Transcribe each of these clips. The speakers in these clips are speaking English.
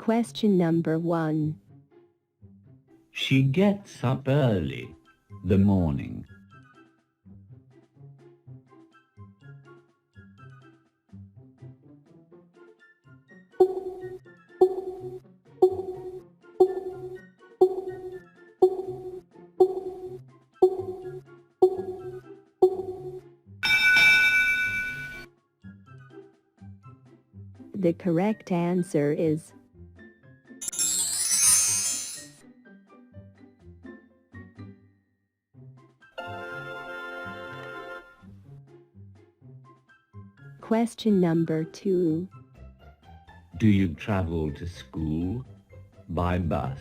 Question number 1. She gets up early the morning. The correct answer is question number 2. Do you travel to school by bus?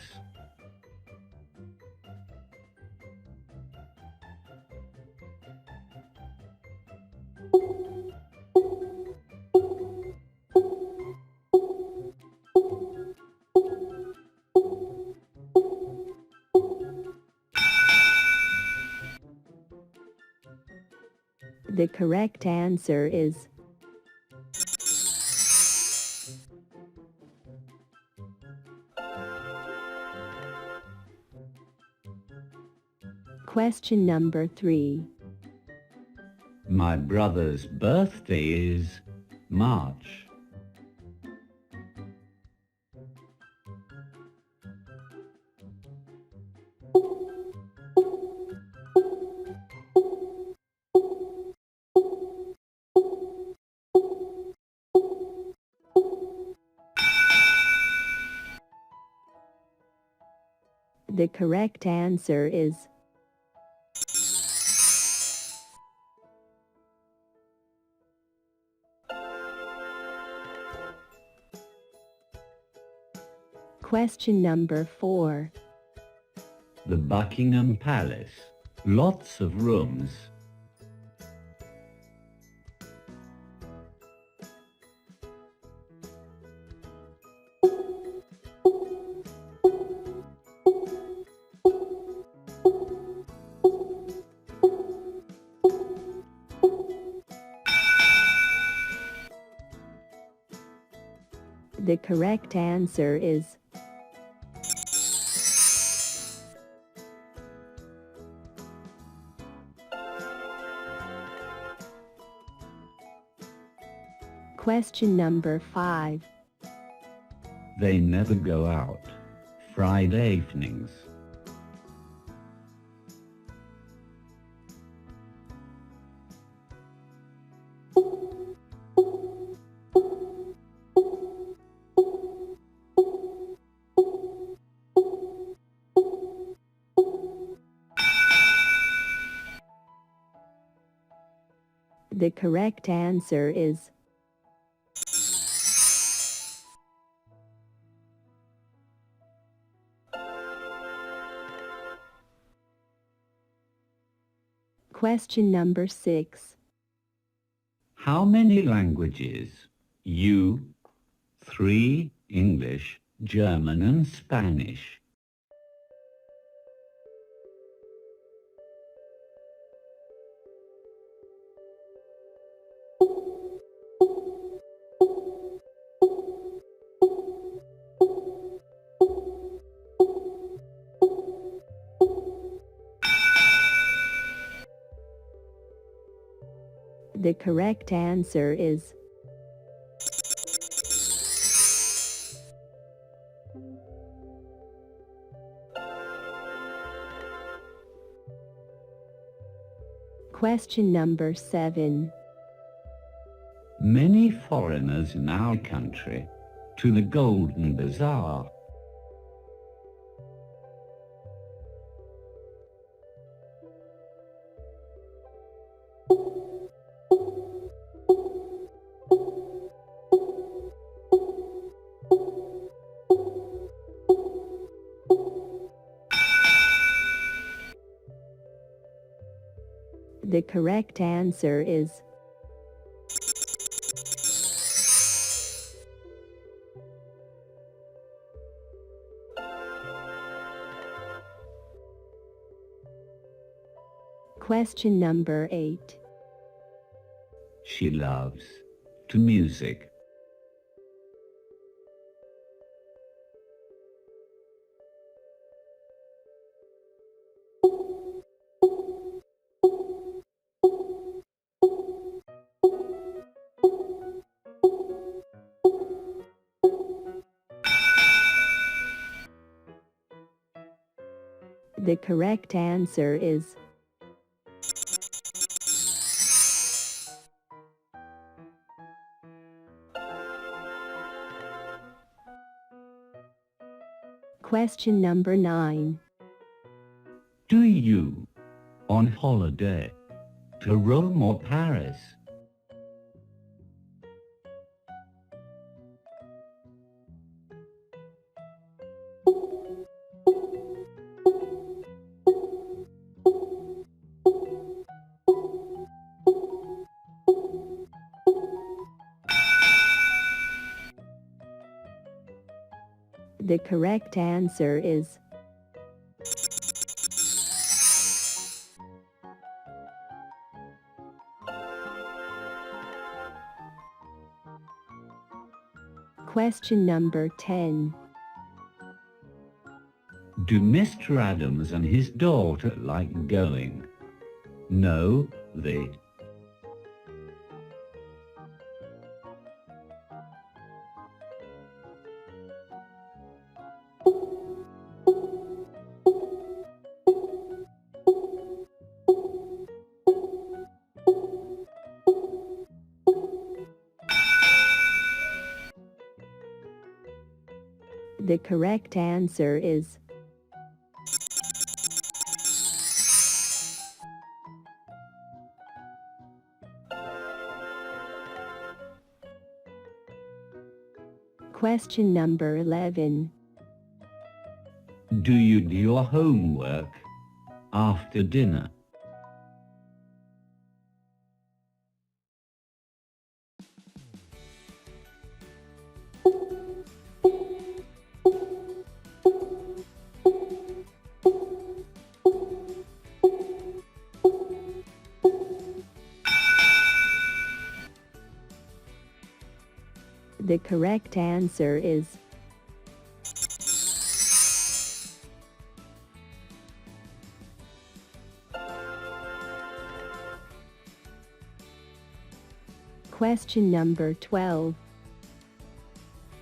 The correct answer is question number 3. My brother's birthday is March. The correct answer is question number 4. The Buckingham Palace. Lots of rooms. The correct answer is question number 5. They never go out Friday evenings. The correct answer is question number 6. How many languages? You, 3, English, German and Spanish. The correct answer is question number 7. Many foreigners in our country to the Golden Bazaar. The correct answer is question number 8. She loves to music. The correct answer is question number 9. Do you on holiday to Rome or Paris? The correct answer is question number 10. Do Mr. Adams and his daughter like going? No, they. The correct answer is question number 11. Do you do your homework after dinner? The correct answer is question number 12.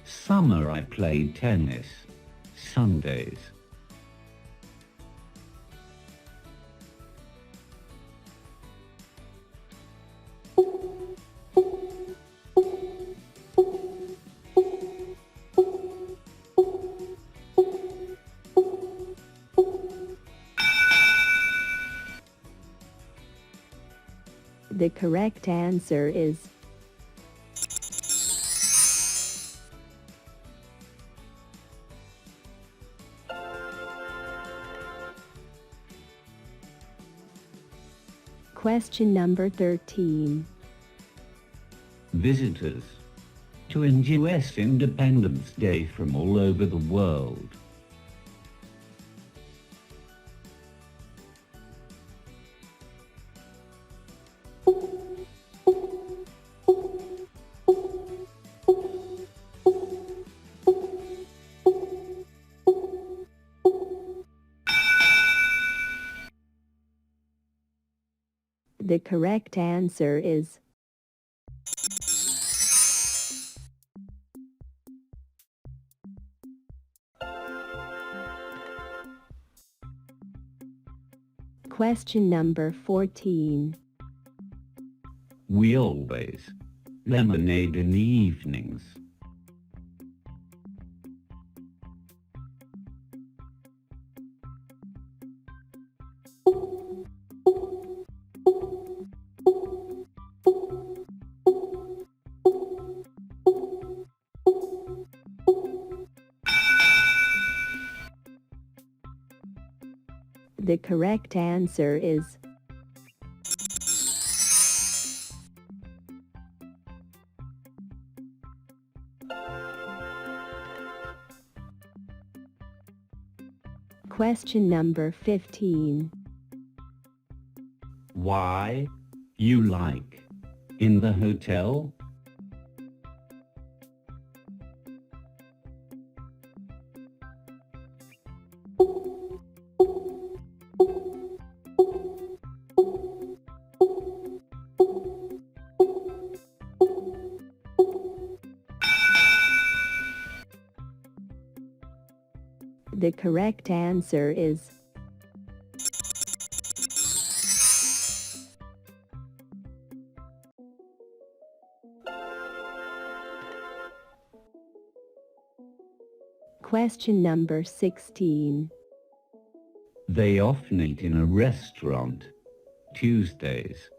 Summer I played tennis. Sundays. The correct answer is question number 13. Visitors to US Independence Day from all over the world. The correct answer is question number 14. We always lemonade in the evenings. The correct answer is question number 15. Why you like in the hotel? The correct answer is Question number 16. They often eat in a restaurant. Tuesdays.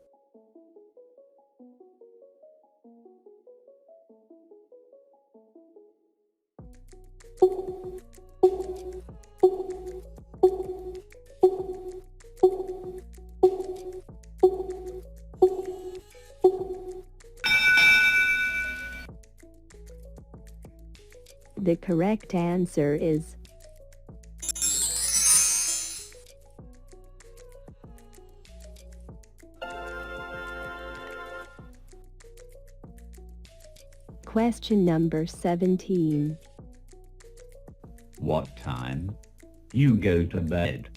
The correct answer is question number 17. What time? You go to bed.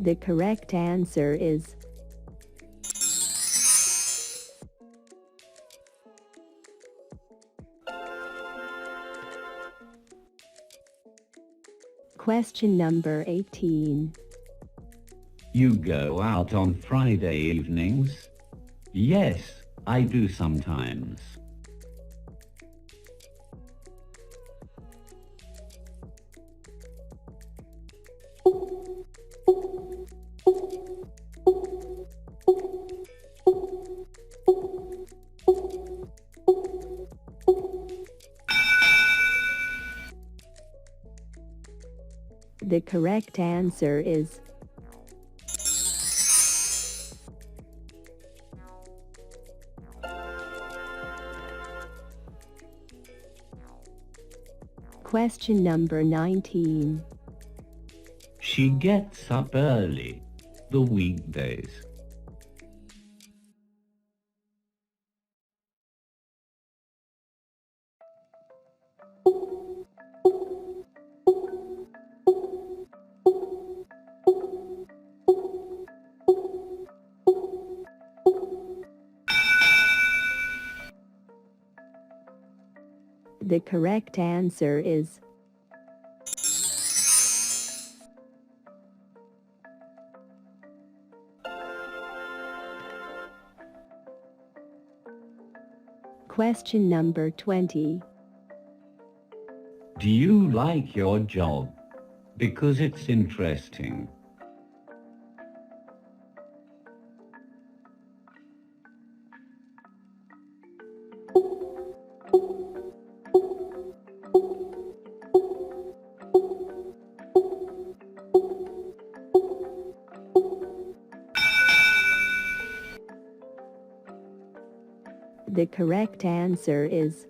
The correct answer is question number 18. You go out on Friday evenings? Yes, I do sometimes. The correct answer is question number 19. She gets up early. The weekdays. The correct answer is question number 20. Do you like your job? Because it's interesting. The correct answer is